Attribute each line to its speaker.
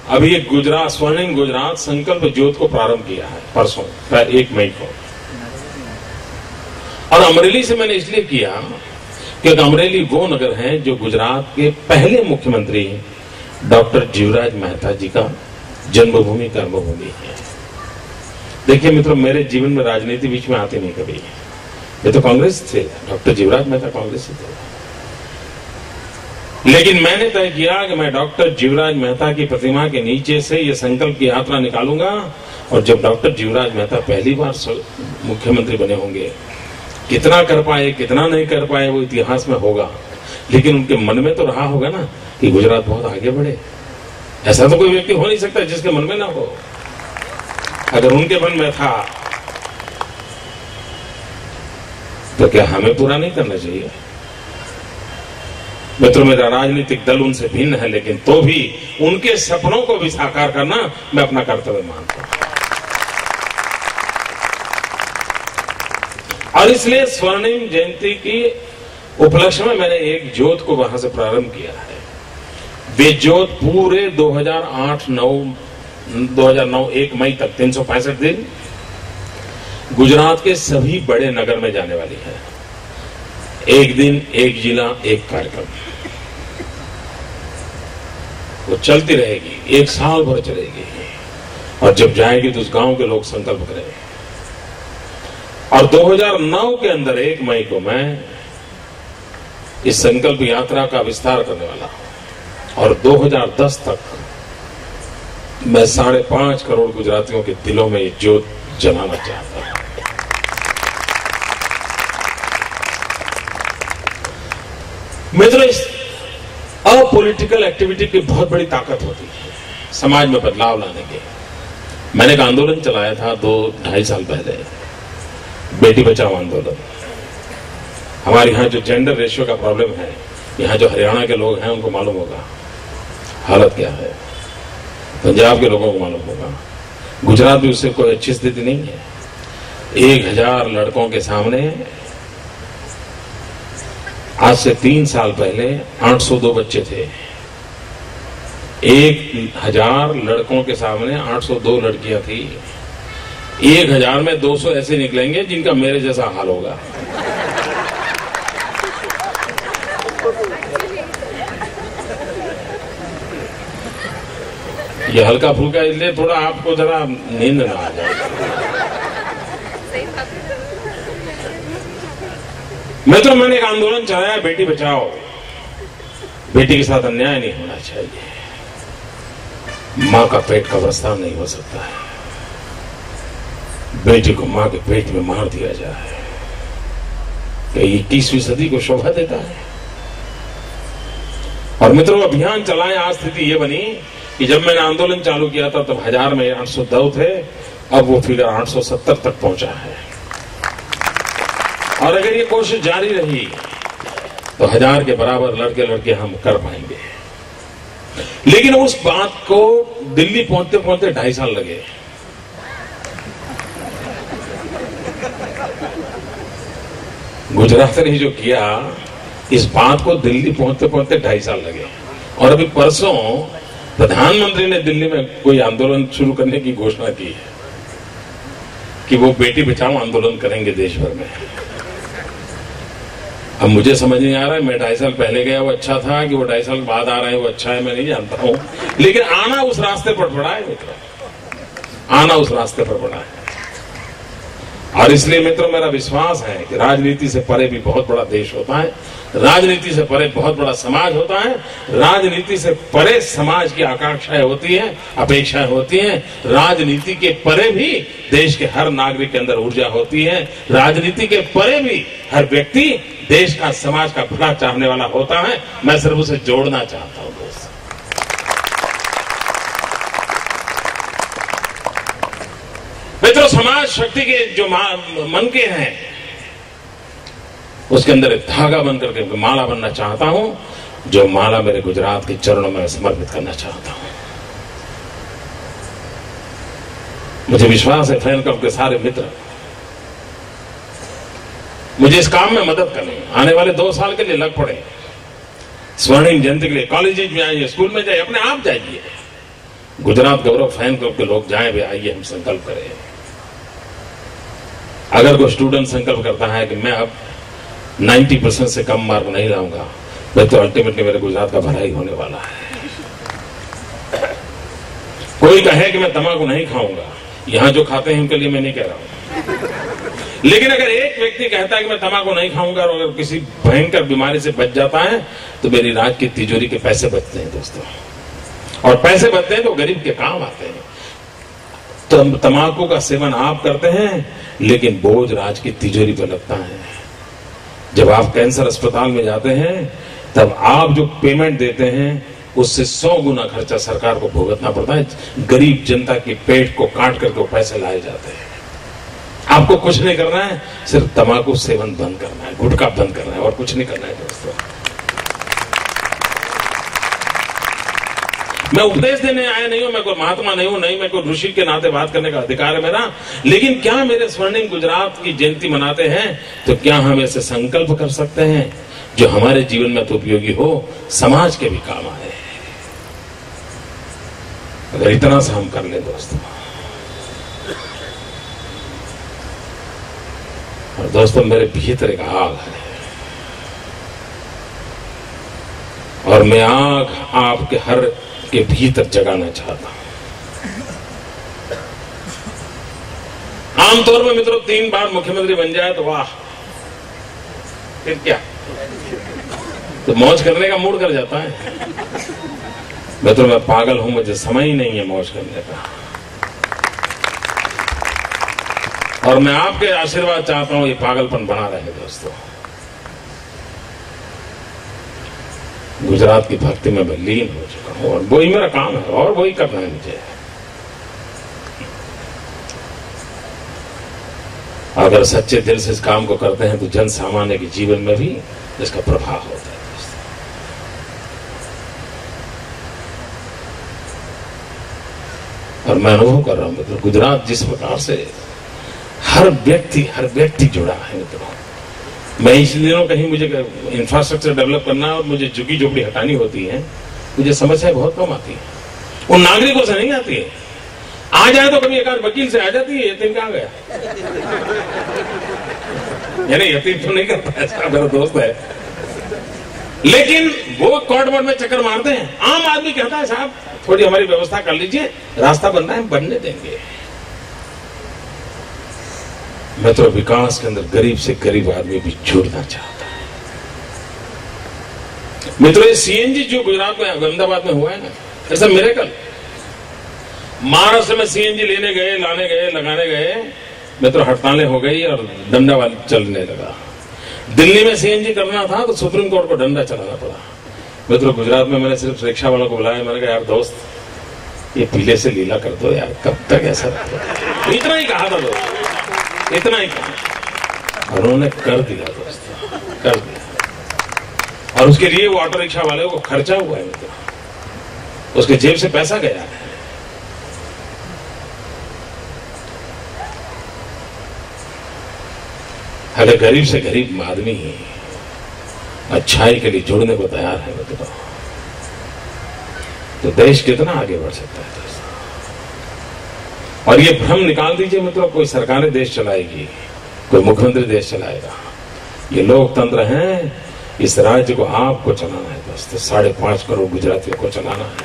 Speaker 1: अभी एक गुजरात स्वर्णिम गुजरात संकल्प ज्योत को प्रारंभ किया है परसों 1 मई को। और अमरेली से मैंने इसलिए किया क्योंकि अमरेली वो नगर है जो गुजरात के पहले मुख्यमंत्री डॉक्टर जीवराज मेहता जी का जन्मभूमि कर्मभूमि है। देखिए मित्रों, मेरे जीवन में राजनीति बीच में आती नहीं कभी। ये तो कांग्रेस थे, डॉक्टर जीवराज मेहता कांग्रेस थे, लेकिन मैंने तय किया कि मैं डॉक्टर जीवराज मेहता की प्रतिमा के नीचे से ये संकल्प की यात्रा निकालूंगा। और जब डॉक्टर जीवराज मेहता पहली बार मुख्यमंत्री बने होंगे, कितना कर पाए कितना नहीं कर पाए वो इतिहास में होगा, लेकिन उनके मन में तो रहा होगा ना कि गुजरात बहुत आगे बढ़े। ऐसा तो कोई व्यक्ति हो नहीं सकता जिसके मन में ना हो। अगर उनके मन में था तो क्या हमें पूरा नहीं करना चाहिए? मित्रों, मेरा राजनीतिक दल उनसे भिन्न है, लेकिन तो भी उनके सपनों को भी साकार करना मैं अपना कर्तव्य मानता हूं। और इसलिए स्वर्णिम जयंती की उपलक्ष्य में मैंने एक ज्योत को वहां से प्रारंभ किया है। वे ज्योत पूरे 2009 1 मई तक 365 दिन गुजरात के सभी बड़े नगर में जाने वाली है। एक दिन, एक जिला, एक कार्यक्रम, वो चलती रहेगी, 1 साल भर चलेगी। और जब जाएगी तो उस गांव के लोग संकल्प करेंगे। और 2009 के अंदर 1 मई को मैं इस संकल्प यात्रा का विस्तार करने वाला हूं। और 2010 तक मैं 5.5 करोड़ गुजरातियों के दिलों में ये ज्योत जलाना चाहता हूं। मित्रों, इस अपॉलिटिकल एक्टिविटी की बहुत बड़ी ताकत होती है समाज में बदलाव लाने की। मैंने एक आंदोलन चलाया था 2-2.5 साल पहले, बेटी बचाओ आंदोलन। हमारे यहाँ जो जेंडर रेशियो का प्रॉब्लम है, यहाँ जो हरियाणा के लोग हैं उनको मालूम होगा हालत क्या है, पंजाब के लोगों को मालूम होगा। गुजरात भी उससे कोई अच्छी स्थिति नहीं है। 1000 लड़कों के सामने आज से 3 साल पहले 802 बच्चे थे। 1000 लड़कों के सामने 802 लड़कियां थी। 1000 में 200 ऐसे निकलेंगे जिनका मेरे जैसा हाल होगा। ये हल्का फुल्का इसलिए थोड़ा आपको जरा नींद ना आ जाए। मित्रों, मैंने एक आंदोलन चलाया, बेटी बचाओ। बेटी के साथ अन्याय नहीं होना चाहिए। मां का पेट कब्रिस्तान नहीं हो सकता है। बेटी को मां के पेट में मार दिया जाए, क्या 21वीं सदी को शोभा देता है? और मित्रों, अभियान चलाए, आज स्थिति ये बनी कि जब मैंने आंदोलन चालू किया था तब 1000 में 802 थे, अब वो फिगर 870 तक पहुंचा है। और अगर ये कोशिश जारी रही तो 1000 के बराबर लड़के लड़के हम कर पाएंगे। लेकिन उस बात को दिल्ली पहुंचते पहुंचते 2.5 साल लगे। गुजरात ने जो किया, इस बात को दिल्ली पहुंचते पहुंचते 2.5 साल लगे। और अभी परसों प्रधानमंत्री ने दिल्ली में कोई आंदोलन शुरू करने की घोषणा की है कि वो बेटी बचाओ आंदोलन करेंगे देश भर में। अब मुझे समझ नहीं आ रहा है, मैं 2.5 साल पहले गया वो अच्छा था कि वो 2.5 साल बाद आ रहा है वो अच्छा है, मैं नहीं जानता हूं। लेकिन आना उस रास्ते पर पड़ा है मित्रों, आना उस रास्ते पर पड़ा है। और इसलिए मित्रों, मेरा विश्वास है कि राजनीति से परे भी बहुत बड़ा देश होता है, राजनीति से परे बहुत बड़ा समाज होता है, राजनीति से परे समाज की आकांक्षाएं होती हैं, अपेक्षाएं होती हैं, राजनीति के परे भी देश के हर नागरिक के अंदर ऊर्जा होती है, राजनीति के परे भी हर व्यक्ति देश का, समाज का भला चाहने वाला होता है। मैं सिर्फ उसे जोड़ना चाहता हूं दोस्त। मित्रों, समाज शक्ति के जो मन के हैं उसके अंदर एक धागा बनकर के माला बनना चाहता हूं, जो माला मेरे गुजरात के चरणों में समर्पित करना चाहता हूं। मुझे विश्वास है फैन क्लब के सारे मित्र मुझे इस काम में मदद करें। आने वाले 2 साल के लिए लग पड़े, स्वर्णिम जयंती के लिए कॉलेज में आइए, स्कूल में जाइए, अपने आप जाइए गुजरात गौरव फैन क्लब के लोग जाएं भी, आइए हम संकल्प करें। अगर कोई स्टूडेंट संकल्प करता है कि मैं अब 90% से कम मार्क नहीं लाऊंगा, तो अल्टीमेटली मेरे गुजरात का भला ही होने वाला है। कोई कहे कि मैं तंबाकू नहीं खाऊंगा, यहां जो खाते हैं उनके लिए मैं नहीं कह रहा हूं, लेकिन अगर एक व्यक्ति कहता है कि मैं तंबाकू नहीं खाऊंगा और अगर किसी भयंकर बीमारी से बच जाता है, तो मेरी राज्य की तिजोरी के पैसे बचते हैं दोस्तों, और पैसे बचते हैं तो गरीब के काम आते हैं। तो तंबाकू का सेवन आप करते हैं, लेकिन बोझ राज्य की तिजोरी पर लगता है। जब आप कैंसर अस्पताल में जाते हैं, तब आप जो पेमेंट देते हैं उससे 100 गुना खर्चा सरकार को भुगतना पड़ता है। गरीब जनता के पेट को काट करके वो पैसे लाए जाते हैं। आपको कुछ नहीं करना है, सिर्फ तंबाकू सेवन बंद करना है, गुटखा बंद करना है, और कुछ नहीं करना है दोस्तों। मैं उपदेश देने आया नहीं हूं, मैं कोई महात्मा नहीं हूं, नहीं मैं कोई ऋषि के नाते बात करने का अधिकार है मेरा, लेकिन क्या मेरे स्वर्णिम गुजरात की जयंती मनाते हैं तो क्या हम ऐसे संकल्प कर सकते हैं जो हमारे जीवन में तो उपयोगी हो, समाज के भी काम आए। अगर इतना सा हम कर ले दोस्तों, और दोस्तों मेरे भीतर एक आग है, और मैं आग आपके हर के भीतर जगाना चाहता हूं। आमतौर पर मित्रों 3 बार मुख्यमंत्री बन जाए तो वाह, फिर क्या, तो मौज करने का मूड कर जाता है। मित्रों मैं पागल हूं, मुझे समय ही नहीं है मौज करने का, और मैं आपके आशीर्वाद चाहता हूं ये पागलपन बना रहे दोस्तों। गुजरात की भक्ति में मैं लीन हो चुका हूं, और वही मेरा काम है, और वही करना है मुझे। अगर सच्चे दिल से इस काम को करते हैं तो जन सामान्य के जीवन में भी इसका प्रभाव होता है। और मैं अनुभव कर रहा हूं मित्रों, गुजरात जिस प्रकार से हर व्यक्ति जुड़ा है मित्रों। मैं इसलिए कहीं मुझे इंफ्रास्ट्रक्चर डेवलप करना और मुझे झुग्गी झोपड़ी हटानी होती है, मुझे समस्याएं बहुत कम आती है, उन नागरिकों से नहीं आती है। आ जाए तो कभी एक आध वकील से आ जाती है, यतीम कहां गया, यानी यतीम तो नहीं करता, ऐसा मेरा दोस्त है, लेकिन वो कोर्ट बोर्ड में चक्कर मारते हैं। आम आदमी कहता है साहब थोड़ी हमारी व्यवस्था कर लीजिए, रास्ता बनना है बनने देंगे। मैं तो विकास के अंदर गरीब से गरीब आदमी भी जुड़ना चाहता है। मित्रों ये सीएनजी जो गुजरात में अहमदाबाद में हुआ है ना, ऐसा मिरेकल। महाराष्ट्र में सीएनजी लेने गए, लाने गए, लगाने गए, मित्रों हड़तालें हो गई और डंडा वाला चलने लगा। दिल्ली में सीएनजी करना था तो सुप्रीम कोर्ट को डंडा चलाना पड़ा। मित्रों गुजरात में मैंने सिर्फ रिक्शा वालों को बुलाया, मैंने कहा यार दोस्त ये पीले से लीला कर दो यार, कब तक ऐसा, इतना ही कहा था दोस्त, इतना ही कहा, और उन्होंने कर दिया दोस्तों, कर दिया। और उसके लिए वो ऑटो रिक्शा वाले को खर्चा हुआ है मित्रों, उसके जेब से पैसा गया है। अगर गरीब से गरीब आदमी अच्छाई के लिए जुड़ने को तैयार है मित्रों, तो देश कितना आगे बढ़ सकता है दोस्तों। और ये भ्रम निकाल दीजिए मित्रों, कोई सरकारें देश चलाएगी, कोई मुख्यमंत्री देश चलाएगा, ये लोकतंत्र है, इस राज्य को आपको चलाना है दोस्तों। 5.5 करोड़ गुजरातियों को चलाना है।